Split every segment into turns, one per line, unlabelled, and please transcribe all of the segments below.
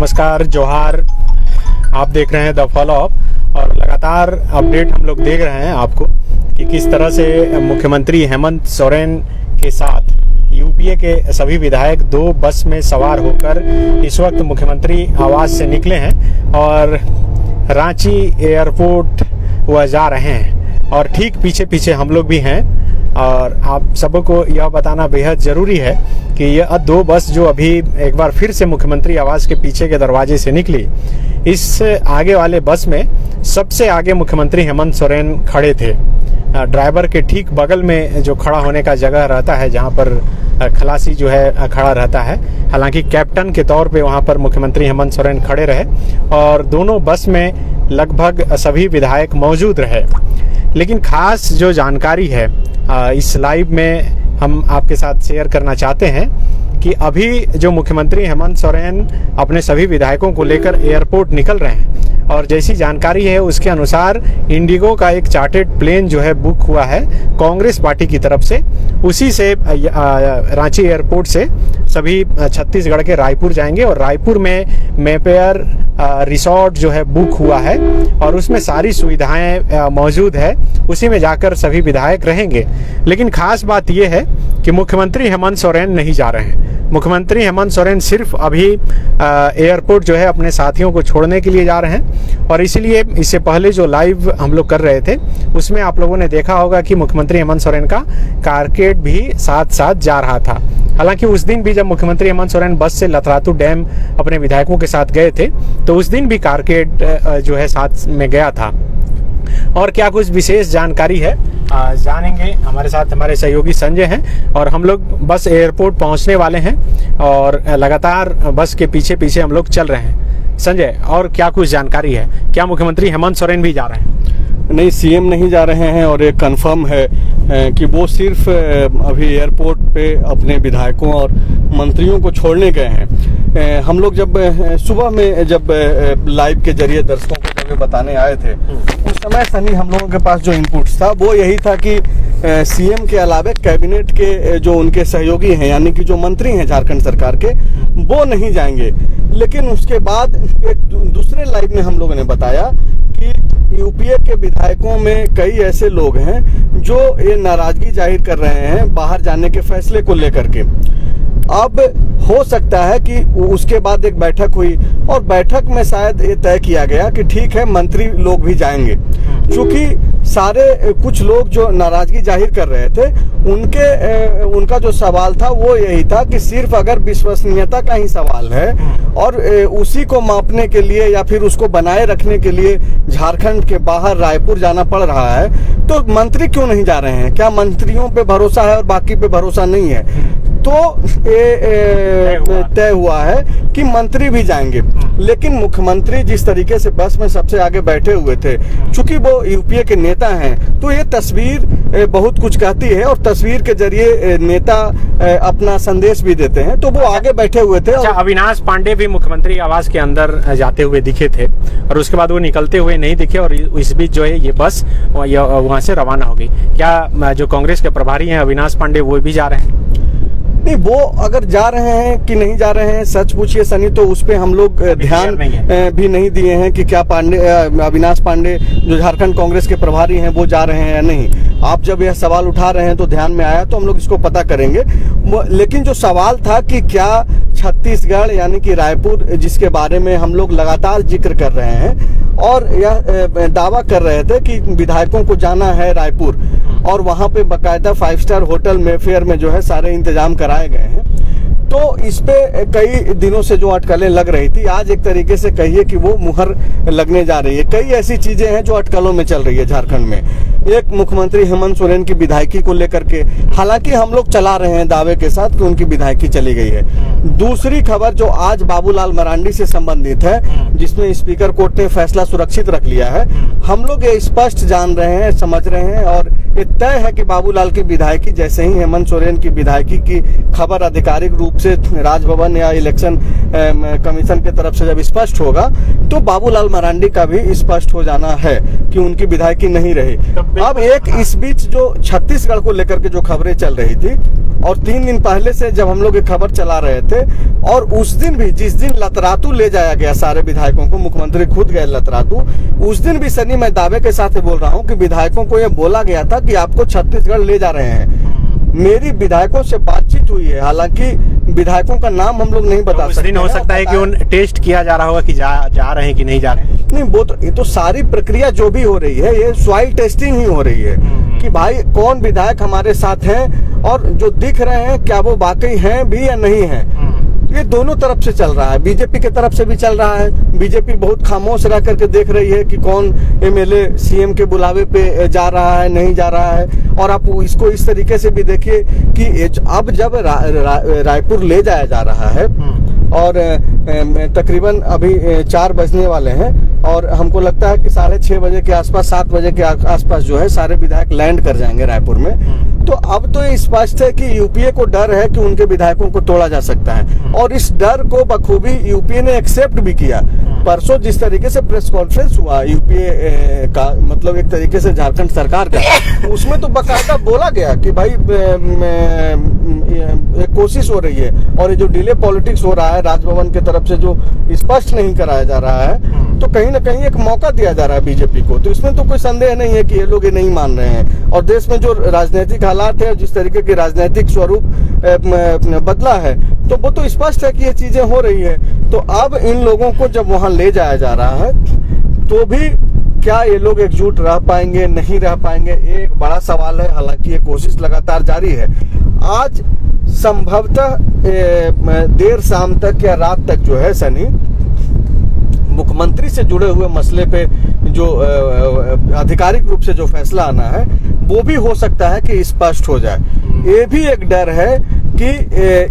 नमस्कार, जोहार। आप देख रहे हैं द फॉलो अप और लगातार अपडेट हम लोग देख रहे हैं आपको कि किस तरह से मुख्यमंत्री हेमंत सोरेन के साथ यूपीए के सभी विधायक दो बस में सवार होकर इस वक्त मुख्यमंत्री आवास से निकले हैं और रांची एयरपोर्ट वह जा रहे हैं और ठीक पीछे पीछे हम लोग भी हैं। और आप सबको यह बताना बेहद ज़रूरी है कि यह दो बस जो अभी एक बार फिर से मुख्यमंत्री आवास के पीछे के दरवाजे से निकली, इस आगे वाले बस में सबसे आगे मुख्यमंत्री हेमंत सोरेन खड़े थे। ड्राइवर के ठीक बगल में जो खड़ा होने का जगह रहता है, जहां पर खलासी जो है खड़ा रहता है, हालांकि कैप्टन के तौर पे वहां पर मुख्यमंत्री हेमंत सोरेन खड़े रहे और दोनों बस में लगभग सभी विधायक मौजूद रहे। लेकिन खास जो जानकारी है इस लाइव में हम आपके साथ शेयर करना चाहते हैं कि अभी जो मुख्यमंत्री हेमंत सोरेन अपने सभी विधायकों को लेकर एयरपोर्ट निकल रहे हैं और जैसी जानकारी है उसके अनुसार इंडिगो का एक चार्टर्ड प्लेन जो है बुक हुआ है कांग्रेस पार्टी की तरफ से। उसी से रांची एयरपोर्ट से सभी छत्तीसगढ़ के रायपुर जाएंगे और रायपुर में मेपेयर रिसोर्ट जो है बुक हुआ है और उसमें सारी सुविधाएं मौजूद है। उसी में जाकर सभी विधायक रहेंगे। लेकिन खास बात यह है कि मुख्यमंत्री हेमंत सोरेन नहीं जा रहे हैं। मुख्यमंत्री हेमंत सोरेन सिर्फ अभी एयरपोर्ट जो है अपने साथियों को छोड़ने के लिए जा रहे हैं और इसीलिए इससे पहले जो लाइव हम लोग कर रहे थे उसमें आप लोगों ने देखा होगा कि मुख्यमंत्री हेमंत सोरेन का कारकेड भी साथ साथ जा रहा था। हालांकि उस दिन भी जब मुख्यमंत्री हेमंत सोरेन बस से लतरातू डैम अपने विधायकों के साथ गए थे तो उस दिन भी कारकेड जो है साथ में गया था। और क्या कुछ विशेष जानकारी है जानेंगे। हमारे साथ हमारे सहयोगी संजय हैं और हम लोग बस एयरपोर्ट पहुंचने वाले हैं और लगातार बस के पीछे पीछे हम लोग चल रहे हैं। संजय, और क्या कुछ जानकारी है? क्या मुख्यमंत्री हेमंत सोरेन भी जा रहे हैं?
नहीं, सीएम नहीं जा रहे हैं और एक कंफर्म है कि वो सिर्फ अभी एयरपोर्ट पे अपने विधायकों और मंत्रियों को छोड़ने गए हैं। हम लोग जब सुबह में जब लाइव के जरिए दर्शकों को जब बताने आए थे उस समय सनी हम लोगों के पास जो इनपुट्स था वो यही था कि सीएम के अलावा कैबिनेट के जो उनके सहयोगी हैं यानी कि जो मंत्री हैं झारखंड सरकार के, वो नहीं जाएंगे। लेकिन उसके बाद एक दूसरे लाइव में हम लोगों ने बताया कि यूपीए के विधायकों में कई ऐसे लोग हैं जो ये नाराजगी जाहिर कर रहे हैं बाहर जाने के फैसले को लेकर के। अब हो सकता है कि उसके बाद एक बैठक हुई और बैठक में शायद ये तय किया गया कि ठीक है मंत्री लोग भी जाएंगे। क्योंकि सारे कुछ लोग जो नाराजगी जाहिर कर रहे थे उनका जो सवाल था वो यही था कि सिर्फ अगर विश्वसनीयता का ही सवाल है और उसी को मापने के लिए या फिर उसको बनाए रखने के लिए झारखंड के बाहर रायपुर जाना पड़ रहा है तो मंत्री क्यों नहीं जा रहे हैं? क्या मंत्रियों पे भरोसा है और बाकी पे भरोसा नहीं है? तो तय हुआ है कि मंत्री भी जाएंगे। लेकिन मुख्यमंत्री जिस तरीके से बस में सबसे आगे बैठे हुए थे, चूंकि वो यूपीए के नेता हैं तो ये तस्वीर बहुत कुछ कहती है और तस्वीर के जरिए नेता अपना संदेश भी देते हैं, तो वो आगे बैठे हुए थे।
अच्छा, अविनाश पांडे भी मुख्यमंत्री आवास के अंदर जाते हुए दिखे थे और उसके बाद वो निकलते हुए नहीं दिखे और इस बीच जो है ये बस वहां से रवाना हो गई। क्या जो कांग्रेस के प्रभारी हैं अविनाश पांडे वो भी जा रहे हैं?
नहीं, वो अगर जा रहे हैं कि नहीं जा रहे हैं सच पूछिए सनी तो उस पे हम लोग ध्यान भी नहीं दिए हैं कि क्या अविनाश पांडे जो झारखंड कांग्रेस के प्रभारी हैं वो जा रहे हैं या नहीं। आप जब यह सवाल उठा रहे हैं तो ध्यान में आया तो हम लोग इसको पता करेंगे। लेकिन जो सवाल था कि क्या छत्तीसगढ़ यानी कि रायपुर, जिसके बारे में हम लोग लगातार जिक्र कर रहे हैं और यह दावा कर रहे थे कि विधायकों को जाना है रायपुर और वहां पे बाकायदा 5 स्टार होटल मेफेयर में जो है सारे इंतजाम कराए गए हैं, तो इस पे कई दिनों से जो अटकलें लग रही थी आज एक तरीके से कहिए कि वो मुहर लगने जा रही है। कई ऐसी चीजें हैं जो अटकलों में चल रही है झारखंड में। एक मुख्यमंत्री हेमंत सोरेन की विधायकी को लेकर के, हालांकि हम लोग चला रहे हैं दावे के साथ कि उनकी विधायकी चली गई है। दूसरी खबर जो आज बाबूलाल मरांडी से संबंधित है, जिसमें स्पीकर कोर्ट ने फैसला सुरक्षित रख लिया है, हम लोग ये स्पष्ट जान रहे हैं, समझ रहे हैं और ये तय है कि बाबूलाल की विधायकी जैसे ही हेमंत सोरेन की विधायकी की खबर आधिकारिक रूप से राजभवन या इलेक्शन कमीशन की तरफ से जब स्पष्ट होगा तो बाबूलाल मरांडी का भी स्पष्ट हो जाना है कि उनकी विधायकी नहीं रही। अब एक इस बीच जो छत्तीसगढ़ को लेकर के जो खबरें चल रही थी और 3 दिन पहले से जब हम लोग ये खबर चला रहे थे और उस दिन भी जिस दिन लतरातू ले जाया गया सारे विधायकों को, मुख्यमंत्री खुद गए लतरातू, उस दिन भी सनी मैं दावे के साथ बोल रहा हूँ कि विधायकों को यह बोला गया था कि आपको छत्तीसगढ़ ले जा रहे हैं। मेरी विधायकों से बातचीत हुई है, हालांकि विधायकों का नाम हम लोग नहीं बता सकते।
हो सकता है कि उन टेस्ट किया जा रहा होगा कि जा रहे हैं कि नहीं जा रहे हैं।
नहीं, वो तो ये तो सारी प्रक्रिया जो भी हो रही है ये सॉइल टेस्टिंग ही हो रही है कि भाई कौन विधायक हमारे साथ हैं और जो दिख रहे हैं क्या वो वाकई हैं भी या नहीं है। ये दोनों तरफ से चल रहा है, बीजेपी की तरफ से भी चल रहा है। बीजेपी बहुत खामोश रह करके देख रही है कि कौन एमएलए सीएम के बुलावे पे जा रहा है नहीं जा रहा है। और आप इसको इस तरीके से भी देखिए कि अब जब रायपुर ले जाया जा रहा है और तकरीबन अभी 4 बजने वाले हैं और हमको लगता है कि 6:30 बजे के आसपास 7 बजे के आसपास जो है सारे विधायक लैंड कर जाएंगे रायपुर में। तो अब तो ये स्पष्ट है कि यूपीए को डर है कि उनके विधायकों को तोड़ा जा सकता है और इस डर को बखूबी यूपीए ने एक्सेप्ट भी किया। परसों जिस तरीके से प्रेस कॉन्फ्रेंस हुआ यूपीए का, मतलब एक तरीके से झारखंड सरकार का, उसमें तो बाकायदा बोला गया कि भाई कोशिश हो रही है और ये जो डिले पॉलिटिक्स हो रहा है राजभवन की तरफ से जो स्पष्ट नहीं कराया जा रहा है तो कहीं ना कहीं एक मौका दिया जा रहा है बीजेपी को। तो इसमें तो कोई संदेह नहीं है कि ये लोग ये नहीं मान रहे हैं। और देश में जो राजनीतिक हालात है, जिस तरीके के राजनीतिक स्वरूप बदला है, तो वो तो स्पष्ट है कि ये चीजें हो रही है। तो अब इन लोगों को जब वहां ले जाया जा रहा है तो भी क्या ये लोग एकजुट रह पाएंगे नहीं रह पाएंगे, एक बड़ा सवाल है। हालांकि ये कोशिश लगातार जारी है। आज संभवतः देर शाम तक या रात तक जो है सनी मुख्यमंत्री से जुड़े हुए मसले पे जो आधिकारिक रूप से जो फैसला आना है वो भी हो सकता है कि स्पष्ट हो जाए। ये भी एक डर है कि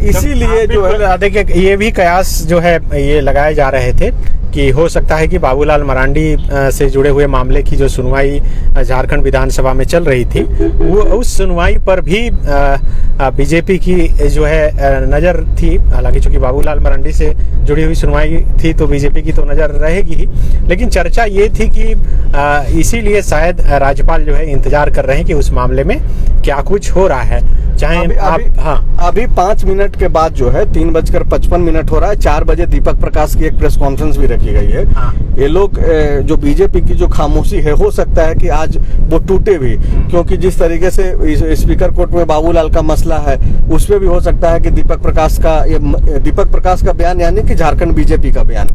इसीलिए जो है
देखिए ये भी कयास जो है ये लगाए जा रहे थे कि हो सकता है कि बाबूलाल मरांडी से जुड़े हुए मामले की जो सुनवाई झारखंड विधानसभा में चल रही थी वो उस सुनवाई पर भी बीजेपी की जो है नज़र थी। हालांकि चूंकि बाबूलाल मरांडी से जुड़ी हुई सुनवाई थी तो बीजेपी की तो नज़र रहेगी ही, लेकिन चर्चा ये थी कि इसीलिए शायद राज्यपाल जो है इंतजार कर रहे हैं कि उस मामले में क्या कुछ हो रहा है। चाहे
अभी 5 मिनट के बाद जो है 3:55 हो रहा है, 4 बजे दीपक प्रकाश की एक प्रेस कॉन्फ्रेंस भी रखी गई है। ये लोग जो बीजेपी की जो खामोशी है हो सकता है कि आज वो टूटे भी, क्योंकि जिस तरीके से स्पीकर कोर्ट में बाबूलाल का मसला है उस पर भी हो सकता है कि दीपक प्रकाश का बयान यानी कि झारखंड बीजेपी का बयान।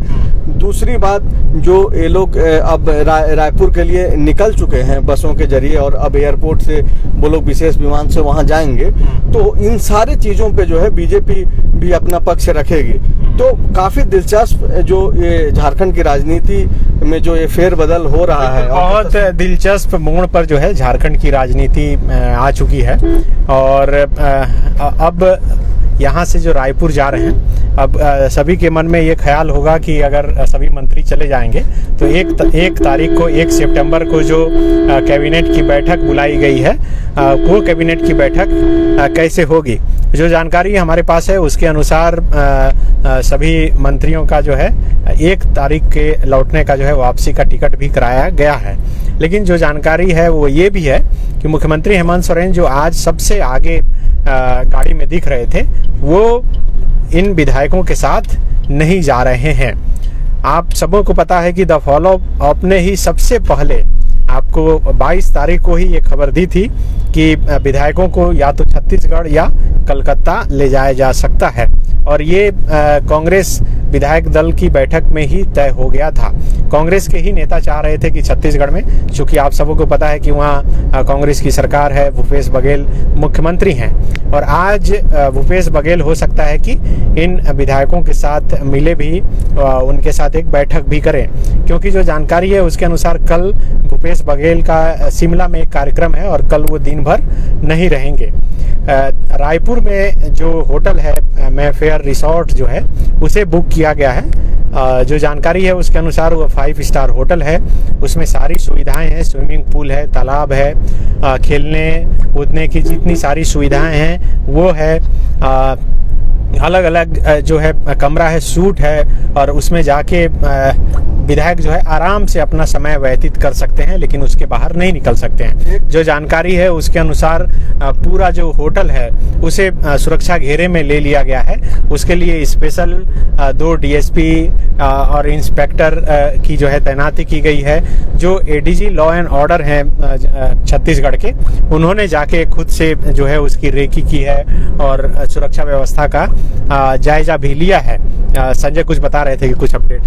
दूसरी बात, जो ये लोग अब रायपुर के लिए निकल चुके हैं बसों के जरिए और अब एयरपोर्ट से वो लोग विशेष विमान से वहां जाएंगे, तो इन सारी चीजों पे जो है बीजेपी भी अपना पक्ष रखेगी। तो काफी दिलचस्प जो ये झारखंड की राजनीति में जो ये फेरबदल हो रहा है,
बहुत दिलचस्प मोड़ पर जो है झारखंड की राजनीति आ चुकी है। और अब यहाँ से जो रायपुर जा रहे हैं, अब सभी के मन में ये ख्याल होगा कि अगर सभी मंत्री चले जाएंगे तो 1 तारीख को 1 सितंबर को जो कैबिनेट की बैठक बुलाई गई है वो कैबिनेट की बैठक कैसे होगी। जो जानकारी हमारे पास है उसके अनुसार सभी मंत्रियों का जो है 1 तारीख के लौटने का जो है वापसी का टिकट भी कराया गया है। लेकिन जो जानकारी है वो ये भी है कि मुख्यमंत्री हेमंत सोरेन जो आज सबसे आगे गाड़ी में दिख रहे थे वो इन विधायकों के साथ नहीं जा रहे हैं। आप सबों को पता है कि द फॉलो अप ने ही सबसे पहले आपको 22 तारीख को ही ये खबर दी थी कि विधायकों को या तो छत्तीसगढ़ या कलकत्ता ले जाया जा सकता है और ये कांग्रेस विधायक दल की बैठक में ही तय हो गया था। कांग्रेस के ही नेता चाह रहे थे कि छत्तीसगढ़ में, चूंकि आप सबों को पता है कि वहाँ कांग्रेस की सरकार है, भूपेश बघेल मुख्यमंत्री हैं और आज भूपेश बघेल हो सकता है कि इन विधायकों के साथ मिले भी, उनके साथ एक बैठक भी करें, क्योंकि जो जानकारी है उसके अनुसार कल भूपेश बघेल का शिमला में एक कार्यक्रम है और कल वो दिन भर नहीं रहेंगे। रायपुर में जो होटल है मैफेयर रिसोर्ट जो है उसे बुक किया गया है। जो जानकारी है उसके अनुसार वो 5 स्टार होटल है, उसमें सारी सुविधाएं हैं, स्विमिंग पूल है, तालाब है, खेलने कूदने की जितनी सारी सुविधाएं हैं वो है। अलग अलग जो है कमरा है, सूट है, और उसमें जाके विधायक जो है आराम से अपना समय व्यतीत कर सकते हैं, लेकिन उसके बाहर नहीं निकल सकते हैं। जो जानकारी है उसके अनुसार पूरा जो होटल है उसे सुरक्षा घेरे में ले लिया गया है। उसके लिए स्पेशल 2 डीएसपी और इंस्पेक्टर की जो है तैनाती की गई है। जो एडीजी लॉ एंड ऑर्डर हैं छत्तीसगढ़ के, उन्होंने जाके खुद से जो है उसकी रेकी की है और सुरक्षा व्यवस्था का जायजा भी लिया है। संजय कुछ बता रहे थे कि कुछ अपडेट।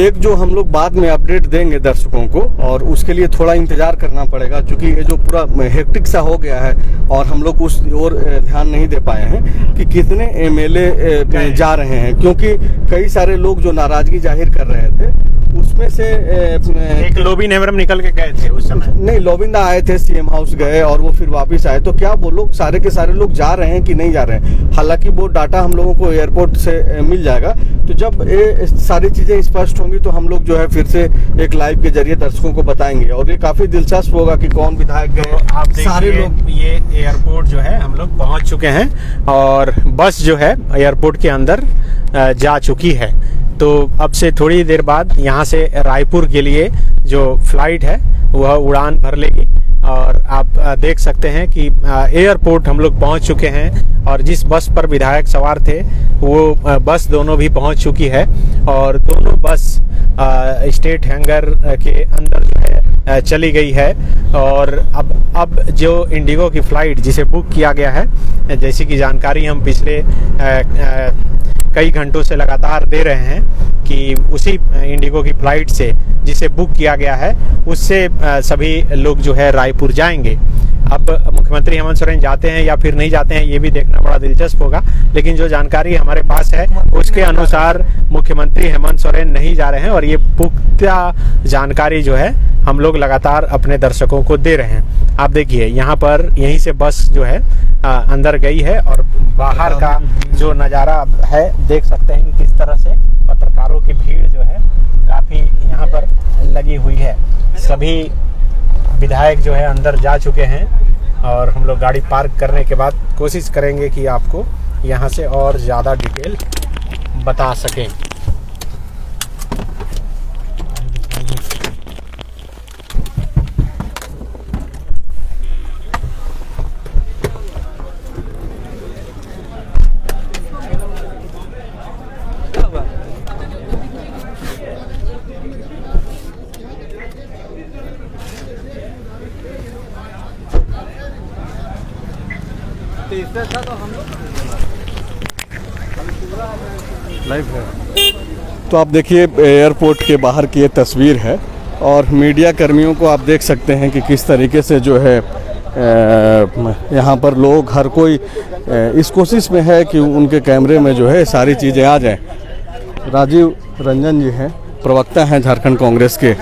एक जो हम लोग बाद में अपडेट देंगे दर्शकों को, और उसके लिए थोड़ा इंतजार करना पड़ेगा, क्योंकि ये जो पूरा हेक्टिक सा हो गया है और हम लोग उस ओर ध्यान नहीं दे पाए हैं कि कितने एमएलए जा रहे हैं, क्योंकि कई सारे लोग जो नाराजगी जाहिर कर रहे थे उसमें से
एक लोबिन हेम्ब्रम निकल के गए थे उस समय।
नहीं, लोबिंदा आए थे, सीएम हाउस गए और वो फिर वापस आए। तो क्या वो लोग सारे के सारे लोग जा रहे हैं कि नहीं जा रहे हैं? हालांकि वो डाटा हम लोगों को एयरपोर्ट से मिल जाएगा। तो जब ये सारी चीजें स्पष्ट होंगी तो हम लोग जो है फिर से एक लाइव के जरिए दर्शकों को बताएंगे, और ये काफी दिलचस्प होगा कि कौन विधायक गए।
आप
सारे लोग,
ये एयरपोर्ट जो है हम लोग पहुंच चुके हैं और बस जो है एयरपोर्ट के अंदर जा चुकी है। तो अब से थोड़ी देर बाद यहाँ से रायपुर के लिए जो फ्लाइट है वह उड़ान भर लेगी, और आप देख सकते हैं कि एयरपोर्ट हम लोग पहुँच चुके हैं, और जिस बस पर विधायक सवार थे वो बस दोनों भी पहुँच चुकी है, और दोनों बस स्टेट हैंगर के अंदर जो है चली गई है। और अब जो इंडिगो की फ़्लाइट जिसे बुक किया गया है, जैसी कि जानकारी हम पिछले कई घंटों से लगातार दे रहे हैं कि उसी इंडिगो की फ़्लाइट से जिसे बुक किया गया है उससे सभी लोग जो है रायपुर जाएंगे। अब मुख्यमंत्री हेमंत सोरेन जाते हैं या फिर नहीं जाते हैं ये भी देखना बड़ा दिलचस्प होगा, लेकिन जो जानकारी हमारे पास है उसके अनुसार मुख्यमंत्री हेमंत सोरेन नहीं जा रहे हैं, और ये पुख्ता जानकारी जो है हम लोग लगातार अपने दर्शकों को दे रहे हैं। आप देखिए यहाँ पर यहीं से बस जो है अंदर गई है, और बाहर का जो नज़ारा है देख सकते हैं कि किस तरह से पत्रकारों की भीड़ जो है काफ़ी यहाँ पर लगी हुई है। सभी विधायक जो है अंदर जा चुके हैं, और हम लोग गाड़ी पार्क करने के बाद कोशिश करेंगे कि आपको यहाँ से और ज़्यादा डिटेल बता सकें।
लाइव है। तो आप देखिए एयरपोर्ट के बाहर की ये तस्वीर है, और मीडिया कर्मियों को आप देख सकते हैं कि किस तरीके से जो है यहाँ पर लोग हर कोई इस कोशिश में है कि उनके कैमरे में जो है सारी चीज़ें आ जाएं। राजीव रंजन जी हैं, प्रवक्ता हैं झारखंड कांग्रेस के।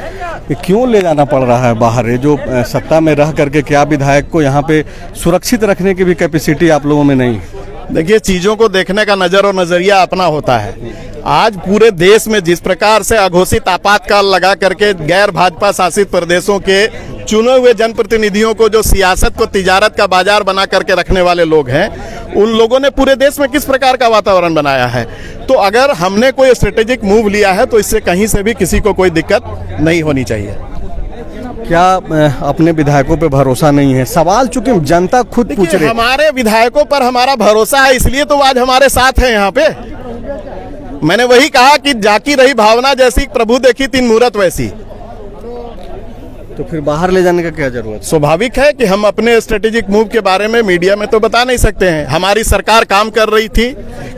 ये क्यों ले जाना पड़ रहा है बाहर? ये जो सत्ता में रह करके क्या विधायक को यहाँ पे सुरक्षित रखने की भी कैपेसिटी आप लोगों में नहीं है?
देखिए, चीजों को देखने का नजर और नजरिया अपना होता है। आज पूरे देश में जिस प्रकार से अघोषित आपातकाल लगा करके गैर भाजपा शासित प्रदेशों के चुने हुए जनप्रतिनिधियों को जो सियासत को तिजारत का बाजार बना करके रखने वाले लोग हैं, उन लोगों ने पूरे देश में किस प्रकार का वातावरण बनाया है। तो अगर हमने कोई स्ट्रेटेजिक मूव लिया है तो इससे कहीं से भी किसी को कोई दिक्कत नहीं होनी चाहिए।
क्या अपने विधायकों पे भरोसा नहीं है? सवाल चूंकि जनता खुद पूछ रही है।
हमारे विधायकों पर हमारा भरोसा है, इसलिए तो आज हमारे साथ हैं यहाँ पे। मैंने वही कहा कि जाकी रही भावना जैसी, प्रभु देखी तीन मूरत वैसी।
तो फिर बाहर ले जाने का क्या जरूरत?
स्वाभाविक है कि हम अपने स्ट्रेटेजिक मूव के बारे में मीडिया में तो बता नहीं सकते हैं। हमारी सरकार काम कर रही थी,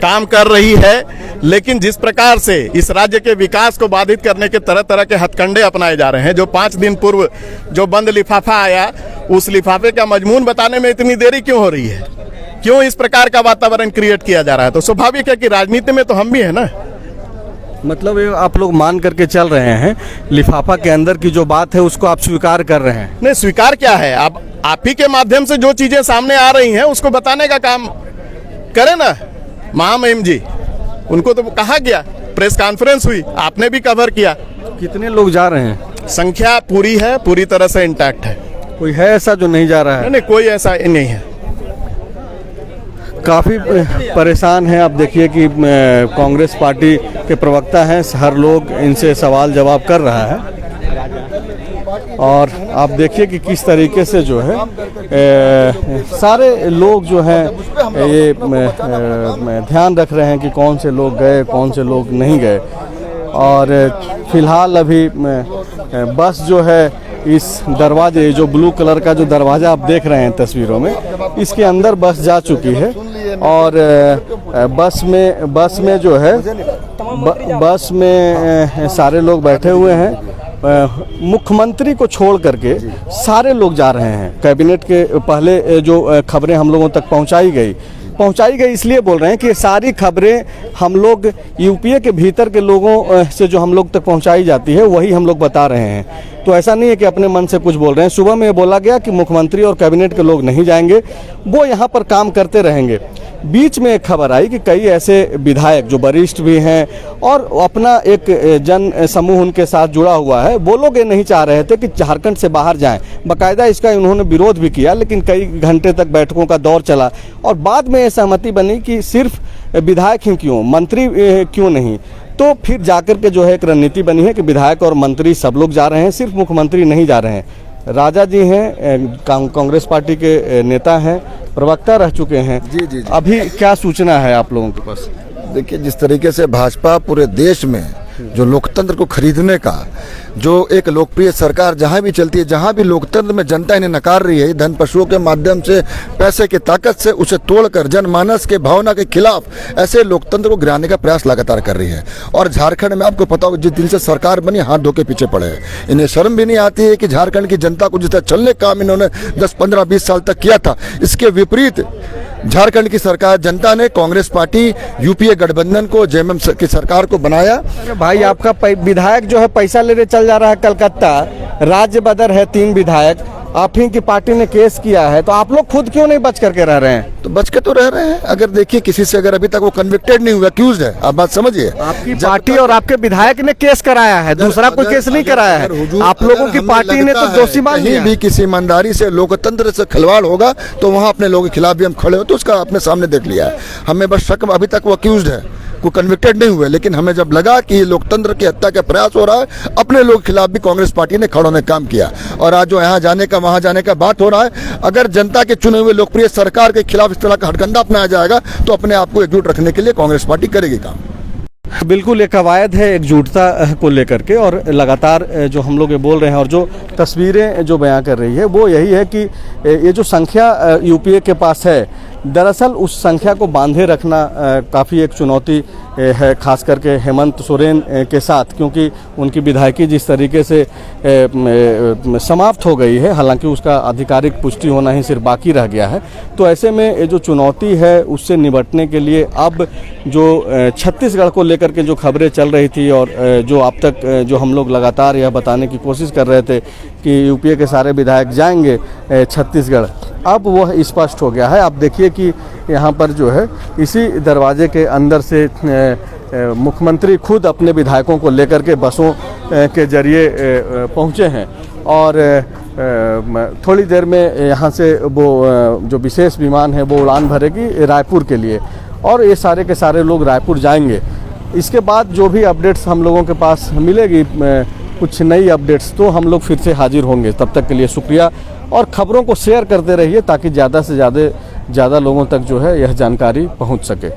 काम कर रही है, लेकिन जिस प्रकार से इस राज्य के विकास को बाधित करने के तरह तरह के हथकंडे अपनाए जा रहे हैं, जो 5 दिन पूर्व जो बंद लिफाफा आया, उस लिफाफे का मजमून बताने में इतनी देरी क्यों हो रही है? क्यों इस प्रकार का वातावरण क्रिएट किया जा रहा है? तो स्वाभाविक है कि राजनीति में तो हम भी है ना।
मतलब ये आप लोग मान करके चल रहे हैं, लिफाफा के अंदर की जो बात है उसको आप स्वीकार कर रहे हैं?
नहीं, स्वीकार क्या है, आप ही के माध्यम से जो चीजें सामने आ रही हैं उसको बताने का काम करें ना। महामहिम जी, उनको तो कहा गया, प्रेस कॉन्फ्रेंस हुई, आपने भी कवर किया।
कितने लोग जा रहे हैं?
संख्या पूरी है, पूरी तरह से इंटैक्ट है।
कोई है ऐसा जो नहीं जा रहा है?
नहीं, कोई ऐसा नहीं है।
काफ़ी परेशान हैं। आप देखिए कि कांग्रेस पार्टी के प्रवक्ता हैं, हर लोग इनसे सवाल जवाब कर रहा है और आप देखिए कि किस तरीके से जो है सारे लोग जो हैं ये ध्यान रख रहे हैं कि कौन से लोग गए, कौन से लोग नहीं गए। और फिलहाल अभी बस जो है इस दरवाजे, जो ब्लू कलर का जो दरवाज़ा आप देख रहे हैं तस्वीरों में, इसके अंदर बस जा चुकी है और बस में जो है बस में सारे लोग बैठे हुए हैं। मुख्यमंत्री को छोड़ करके सारे लोग जा रहे हैं। कैबिनेट के पहले जो खबरें हम लोगों तक पहुंचाई गई इसलिए बोल रहे हैं कि सारी खबरें हम लोग यूपीए के भीतर के लोगों से जो हम लोग तक पहुंचाई जाती है वही हम लोग बता रहे हैं। तो ऐसा नहीं है कि अपने मन से कुछ बोल रहे हैं। सुबह में बोला गया कि मुख्यमंत्री और कैबिनेट के लोग नहीं जाएंगे, वो यहाँ पर काम करते रहेंगे। बीच में एक खबर आई कि कई ऐसे विधायक जो वरिष्ठ भी हैं और अपना एक जन समूह उनके साथ जुड़ा हुआ है, वो लोग ये नहीं चाह रहे थे कि झारखंड से बाहर जाएं। बाकायदा इसका उन्होंने विरोध भी किया, लेकिन कई घंटे तक बैठकों का दौर चला और बाद में ये सहमति बनी कि सिर्फ विधायक ही क्यों, मंत्री क्यों नहीं। तो फिर जाकर के जो है एक रणनीति बनी है कि विधायक और मंत्री सब लोग जा रहे हैं, सिर्फ मुख्यमंत्री नहीं जा रहे हैं। राजा जी हैं, कांग्रेस पार्टी के नेता हैं, प्रवक्ता रह चुके हैं।
जी।
अभी क्या सूचना है आप लोगों के पास?
देखिए, जिस तरीके से भाजपा पूरे देश में जो लोकतंत्र को खरीदने का जो एक लोकप्रिय सरकार जहां भी चलती है, जहां भी लोकतंत्र में जनता इन्हें नकार रही है, धन पशुओं के माध्यम से, पैसे की ताकत से उसे तोड़कर जनमानस के भावना के खिलाफ ऐसे लोकतंत्र को गिराने का प्रयास लगातार कर रही है। और झारखंड में आपको पता होगा, जिस दिन से सरकार बनी हाथ धो के पीछे पड़े हैं। इन्हें शर्म भी नहीं आती है कि झारखंड की जनता को जिस तरह चलने का काम इन्होंने 10, 15, 20 साल तक किया था, इसके विपरीत झारखंड की सरकार, जनता ने कांग्रेस पार्टी, यूपीए गठबंधन को, जेएमएम की सरकार को बनाया।
भाई, आपका विधायक जो है पैसा लेने चल जा रहा है कलकत्ता, राज्य बदर है 3 विधायक, आप ही की पार्टी ने केस किया है, तो आप लोग खुद क्यों नहीं बच करके रह रहे हैं?
तो बच के तो रह रहे हैं। अगर देखिए, किसी से अगर अभी तक वो कन्विक्टेड नहीं हुआ, अक्यूज्ड है, आप बात समझिए।
आपकी पार्टी और आपके विधायक ने केस कराया है, दूसरा कोई केस नहीं कराया है। आप लोगों की पार्टी ने तो दोषी मान लिया।
भी किसी ईमानदारी से, लोकतंत्र से खिलवाड़ होगा तो वहाँ अपने लोगों के खिलाफ भी हम खड़े हो, तो उसका अपने सामने देख लिया है। हमें बस शक, अभी तक वो अक्यूज्ड है, को कन्विक्टेड नहीं हुए, लेकिन हमें जब लगा कि ये लोकतंत्र की हत्या का प्रयास हो रहा है, अपने लोग के खिलाफ भी कांग्रेस पार्टी ने खड़े होने काम किया। और आज जो यहाँ जाने का, वहाँ जाने का बात हो रहा है, अगर जनता के चुने हुए लोकप्रिय सरकार के खिलाफ इस तरह का हथकंडा अपनाया जाएगा तो अपने आप को एकजुट रखने के लिए कांग्रेस पार्टी करेगी काम।
बिल्कुल, एक कवायद है एकजुटता को लेकर के, और लगातार जो हम लोग ये बोल रहे हैं और जो तस्वीरें जो बयां कर रही है वो यही है कि ये जो संख्या यूपीए के पास है, दरअसल उस संख्या को बांधे रखना काफ़ी एक चुनौती है, खास करके हेमंत सोरेन के साथ, क्योंकि उनकी विधायकी जिस तरीके से समाप्त हो गई है, हालांकि उसका आधिकारिक पुष्टि होना ही सिर्फ बाकी रह गया है। तो ऐसे में ये जो चुनौती है उससे निपटने के लिए अब जो छत्तीसगढ़ को लेकर के जो खबरें चल रही थी और जो अब तक जो हम लोग लगातार यह बताने की कोशिश कर रहे थे कि यूपीए के सारे विधायक जाएंगे छत्तीसगढ़, अब वह स्पष्ट हो गया है। आप देखिए कि यहाँ पर जो है इसी दरवाजे के अंदर से मुख्यमंत्री खुद अपने विधायकों को लेकर के बसों के जरिए पहुँचे हैं और थोड़ी देर में यहाँ से वो जो विशेष विमान है वो उड़ान भरेगी रायपुर के लिए, और ये सारे के सारे लोग रायपुर जाएंगे। इसके बाद जो भी अपडेट्स हम लोगों के पास मिलेगी, कुछ नई अपडेट्स, तो हम लोग फिर से हाजिर होंगे। तब तक के लिए शुक्रिया, और खबरों को शेयर करते रहिए ताकि ज़्यादा से ज़्यादा लोगों तक जो है यह जानकारी पहुंच सके।